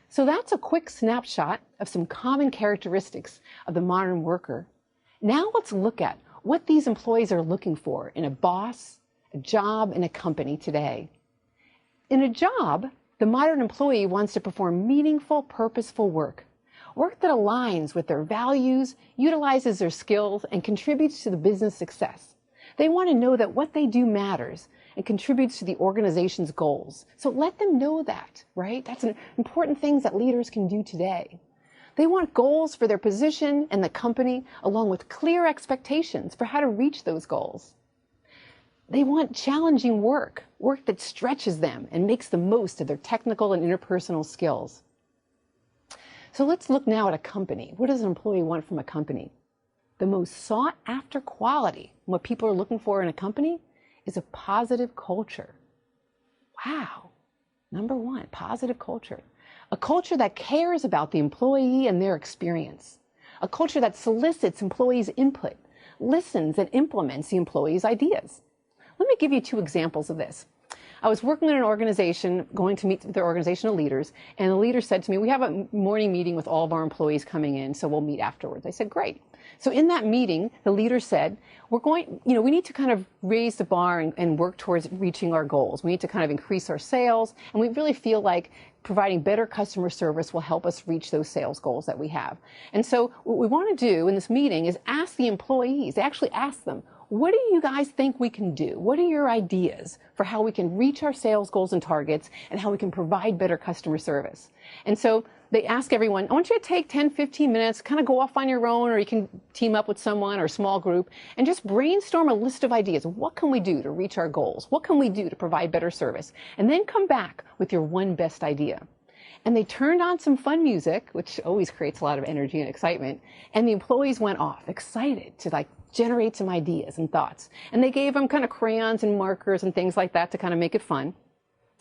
So that's a quick snapshot of some common characteristics of the modern worker. Now let's look at what these employees are looking for in a boss, a job, and a company today. In a job, the modern employee wants to perform meaningful, purposeful work that aligns with their values, utilizes their skills, and contributes to the business success. They want to know that what they do matters and contributes to the organization's goals. So let them know that, right? That's an important thing that leaders can do today. They want goals for their position and the company, along with clear expectations for how to reach those goals. They want challenging work that stretches them and makes the most of their technical and interpersonal skills. So let's look now at a company. What does an employee want from a company? The most sought after quality, what people are looking for in a company, is a positive culture. Wow. Number one, positive culture. A culture that cares about the employee and their experience. A culture that solicits employees' input, listens and implements the employees' ideas. Let me give you two examples of this. I was working in an organization, going to meet with their organizational leaders, and the leader said to me, we have a morning meeting with all of our employees coming in, so we'll meet afterwards. I said, great. So in that meeting, the leader said, we need to kind of raise the bar and work towards reaching our goals. We need to kind of increase our sales, and we really feel like providing better customer service will help us reach those sales goals that we have. And so what we want to do in this meeting is ask the employees, actually ask them, what do you guys think we can do? What are your ideas for how we can reach our sales goals and targets and how we can provide better customer service? And so they ask everyone, I want you to take 10, 15 minutes, kind of go off on your own, or you can team up with someone or a small group and just brainstorm a list of ideas. What can we do to reach our goals? What can we do to provide better service? And then come back with your one best idea. And they turned on some fun music, which always creates a lot of energy and excitement. And the employees went off excited to generate some ideas and thoughts. And they gave them kind of crayons and markers and things like that to kind of make it fun.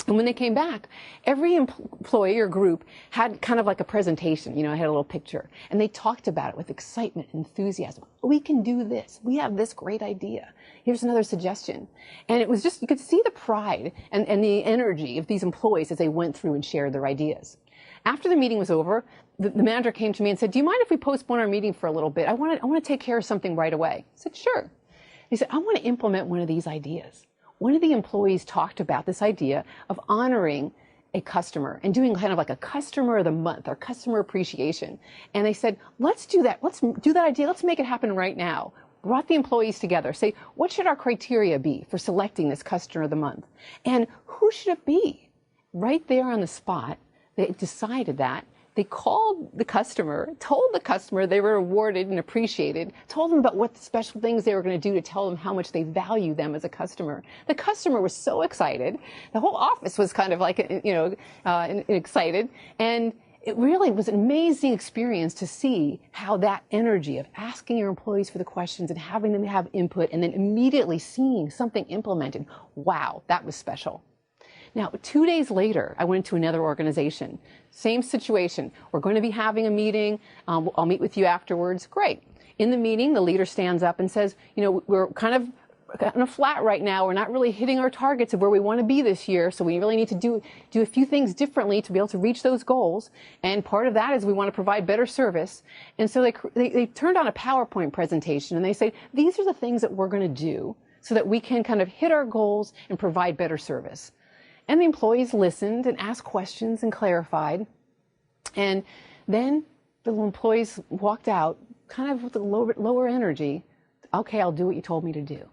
And when they came back, every employee or group had kind of like a presentation, I had a little picture. And they talked about it with excitement and enthusiasm. We can do this. We have this great idea. Here's another suggestion. And it was just, you could see the pride and the energy of these employees as they went through and shared their ideas. After the meeting was over, the manager came to me and said, do you mind if we postpone our meeting for a little bit? I want to take care of something right away. I said, sure. He said, I want to implement one of these ideas. One of the employees talked about this idea of honoring a customer and doing kind of like a customer of the month or customer appreciation. And they said, let's do that. Let's do that idea. Let's make it happen right now. Brought the employees together. Say, what should our criteria be for selecting this customer of the month? And who should it be? Right there on the spot, they decided that. They called the customer, told the customer they were rewarded and appreciated, told them about what the special things they were going to do to tell them how much they value them as a customer. The customer was so excited. The whole office was kind of like, excited. And it really was an amazing experience to see how that energy of asking your employees for the questions and having them have input and then immediately seeing something implemented. Wow, that was special. Now, 2 days later, I went to another organization. Same situation. We're going to be having a meeting. I'll meet with you afterwards. Great. In the meeting, the leader stands up and says, we're kind of flat right now. We're not really hitting our targets of where we want to be this year. So we really need to do a few things differently to be able to reach those goals. And part of that is we want to provide better service. And so they turned on a PowerPoint presentation and they say, these are the things that we're going to do so that we can kind of hit our goals and provide better service. And the employees listened and asked questions and clarified. And then the employees walked out kind of with a lower energy. Okay, I'll do what you told me to do.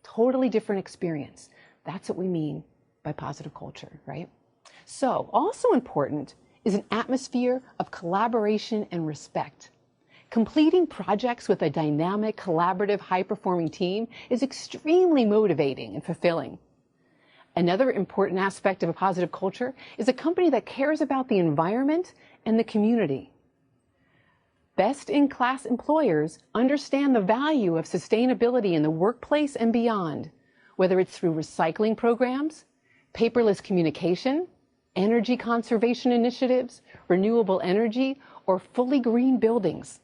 Totally different experience. That's what we mean by positive culture, right? So also important is an atmosphere of collaboration and respect. Completing projects with a dynamic, collaborative, high-performing team is extremely motivating and fulfilling. Another important aspect of a positive culture is a company that cares about the environment and the community. Best-in-class employers understand the value of sustainability in the workplace and beyond, whether it's through recycling programs, paperless communication, energy conservation initiatives, renewable energy, or fully green buildings.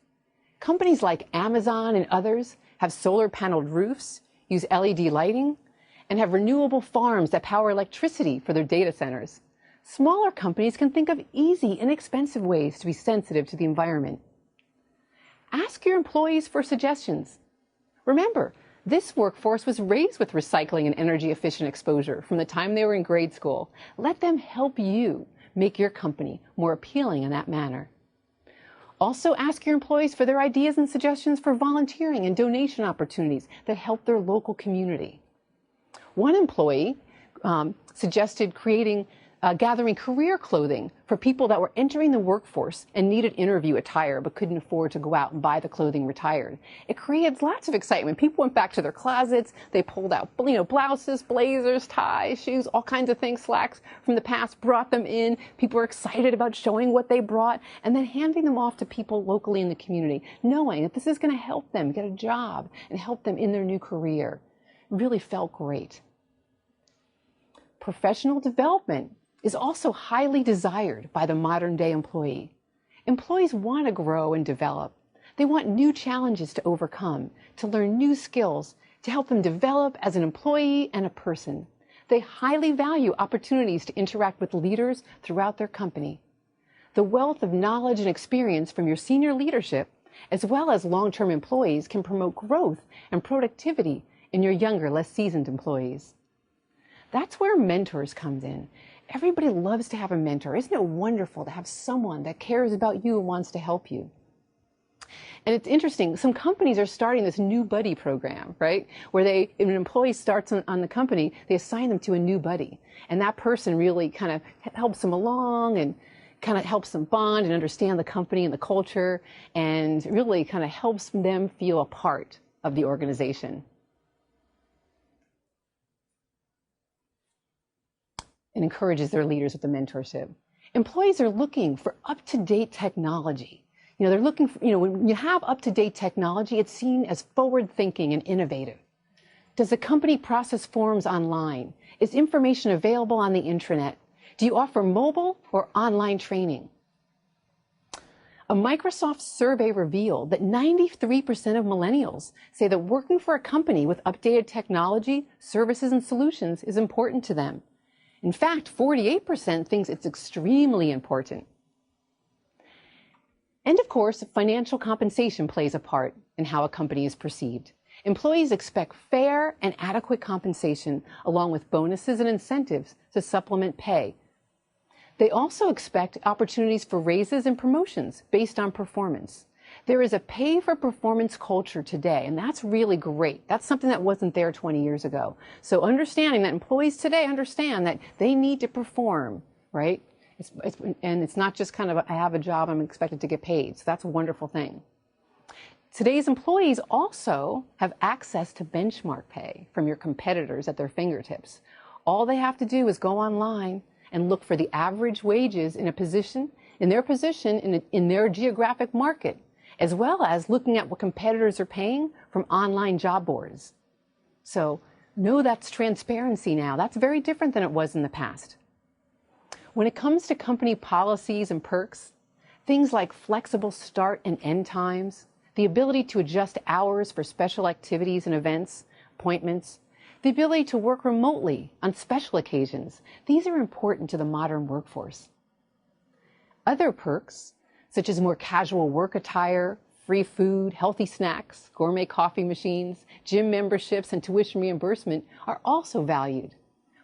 Companies like Amazon and others have solar-paneled roofs, use LED lighting, and have renewable farms that power electricity for their data centers. Smaller companies can think of easy, inexpensive ways to be sensitive to the environment. Ask your employees for suggestions. Remember, this workforce was raised with recycling and energy-efficient exposure from the time they were in grade school. Let them help you make your company more appealing in that manner. Also, ask your employees for their ideas and suggestions for volunteering and donation opportunities that help their local community. One employee suggested gathering career clothing for people that were entering the workforce and needed interview attire but couldn't afford to go out and buy the clothing retired. It created lots of excitement. People went back to their closets. They pulled out, blouses, blazers, ties, shoes, all kinds of things, slacks from the past, brought them in. People were excited about showing what they brought and then handing them off to people locally in the community, knowing that this is going to help them get a job and help them in their new career. It really felt great. Professional development is also highly desired by the modern day employee. Employees want to grow and develop. They want new challenges to overcome, to learn new skills, to help them develop as an employee and a person. They highly value opportunities to interact with leaders throughout their company. The wealth of knowledge and experience from your senior leadership, as well as long-term employees, can promote growth and productivity in your younger, less seasoned employees. That's where mentors comes in. Everybody loves to have a mentor. Isn't it wonderful to have someone that cares about you and wants to help you? And it's interesting, some companies are starting this new buddy program, right? Where if an employee starts on the company, they assign them to a new buddy. And that person really kind of helps them along and kind of helps them bond and understand the company and the culture and really kind of helps them feel a part of the organization. And encourages their leaders with the mentorship. Employees are looking for up-to-date technology. They're looking for, when you have up-to-date technology, it's seen as forward-thinking and innovative. Does the company process forms online? Is information available on the intranet? Do you offer mobile or online training? A Microsoft survey revealed that 93% of millennials say that working for a company with updated technology, services, and solutions is important to them. In fact, 48% thinks it's extremely important. And of course, financial compensation plays a part in how a company is perceived. Employees expect fair and adequate compensation along with bonuses and incentives to supplement pay. They also expect opportunities for raises and promotions based on performance. There is a pay-for-performance culture today, and that's really great. That's something that wasn't there 20 years ago. So understanding that employees today understand that they need to perform, right? And it's not just kind of, I have a job, I'm expected to get paid. So that's a wonderful thing. Today's employees also have access to benchmark pay from your competitors at their fingertips. All they have to do is go online and look for the average wages in their position in their geographic market, as well as looking at what competitors are paying from online job boards. So know that's transparency now. That's very different than it was in the past. When it comes to company policies and perks, things like flexible start and end times, the ability to adjust hours for special activities and events, appointments, the ability to work remotely on special occasions, these are important to the modern workforce. Other perks, such as more casual work attire, free food, healthy snacks, gourmet coffee machines, gym memberships, and tuition reimbursement are also valued.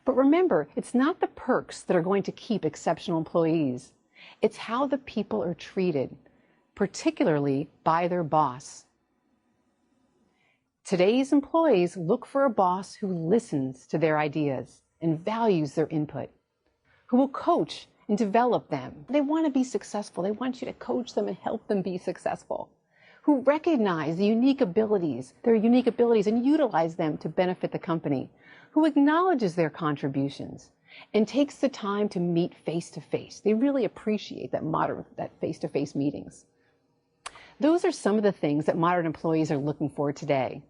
But remember, it's not the perks that are going to keep exceptional employees. It's how the people are treated, particularly by their boss. Today's employees look for a boss who listens to their ideas and values their input, who will coach and develop them. They want to be successful. They want you to coach them and help them be successful. Who recognize their unique abilities and utilize them to benefit the company. Who acknowledges their contributions and takes the time to meet face-to-face. They really appreciate that face-to-face meetings. Those are some of the things that modern employees are looking for today.